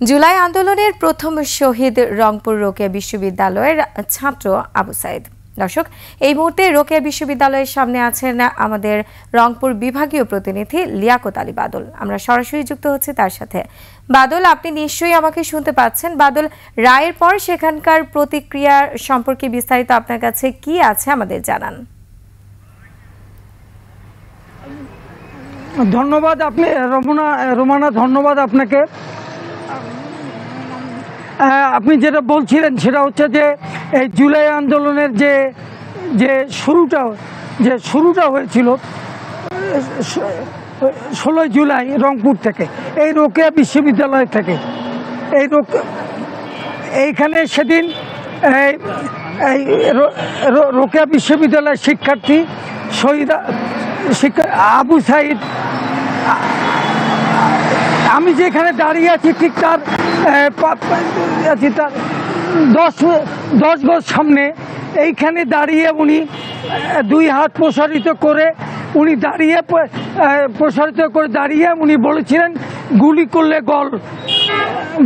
জুলাই আন্দোলনের প্রথম শহীদ রংপুর রোকেয়া বিশ্ববিদ্যালয়ের ছাত্র আবু সাইদ। দর্শক, এই মুহূর্তে রোকেয়া বিশ্ববিদ্যালয়ের সামনে আছেন আমাদের রংপুর বিভাগীয় প্রতিনিধি লিয়াকত আলী বাদল। আমরা সরাসরি যুক্ত হচ্ছি তার সাথে। বাদল, আপনি নিশ্চয়ই আমাকে শুনতে পাচ্ছেন। বাদল, রায়ের পর সেখানকার প্রতিক্রিয়া সম্পর্কে বিস্তারিত আপনার কাছে কি আছে আমাদের জানান। ধন্যবাদ আপনি রোমানা, ধন্যবাদ আপনাকে। আপনি যেটা বলছিলেন সেটা হচ্ছে যে এই জুলাই আন্দোলনের যে শুরুটা হয়েছিল 16 জুলাই রংপুর থেকে, এই রোকেয়া বিশ্ববিদ্যালয় থেকে। এইখানে সেদিন এই রোকেয়া বিশ্ববিদ্যালয়ের শিক্ষার্থী শহীদ আবু সাইদ, আমি যেখানে দাঁড়িয়ে আছি ঠিক তার 10 গজ সামনে এইখানে দাঁড়িয়ে উনি দুই হাত প্রসারিত করে উনি বলেছিলেন গুলি করলে গল,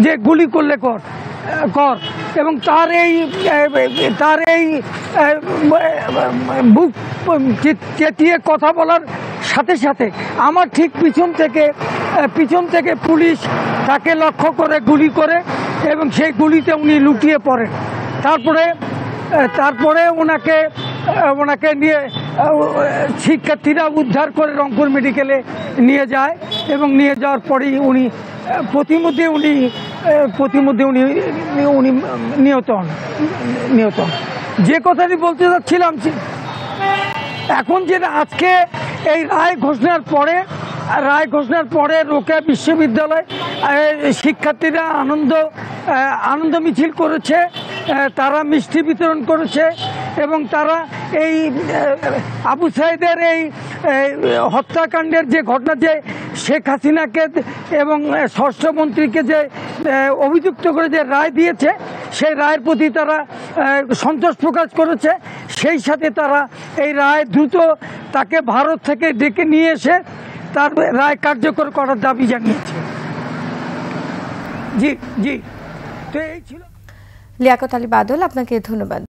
যে গুলি করলে কর। এবং তার এই বুক চেতিয়ে কথা বলার সাথে সাথে আমার ঠিক পিছন থেকে পুলিশ তাকে লক্ষ্য করে গুলি করে এবং সেই গুলিতে উনি লুটিয়ে পড়েন। তারপরে ওনাকে নিয়ে শিক্ষার্থীরা উদ্ধার করে রংপুর মেডিকেলে নিয়ে যায় এবং নিয়ে যাওয়ার পরেই উনি প্রতিমধ্যে উনি নিহত হন। যে কথাটি বলতে চাচ্ছিলাম, এখন যে আজকে এই রায় ঘোষণার পরে রোকেয়া বিশ্ববিদ্যালয় শিক্ষার্থীরা আনন্দ মিছিল করেছে, তারা মিষ্টি বিতরণ করেছে এবং তারা এই আবু সাইদের এই হত্যাকাণ্ডের যে ঘটনা, যে শেখ হাসিনাকে এবং স্বরাষ্ট্রমন্ত্রীকে যে অভিযুক্ত করে যে রায় দিয়েছে, সেই রায়ের প্রতি তারা সন্তোষ প্রকাশ করেছে। সেই সাথে তারা এই রায় দ্রুত তাকে ভারত থেকে ডেকে নিয়ে এসে তার রায় কার্যকর করার দাবি জানিয়েছে। জি, তো এই ছিল। লিয়াকত আলী বাদল, আপনাকে ধন্যবাদ।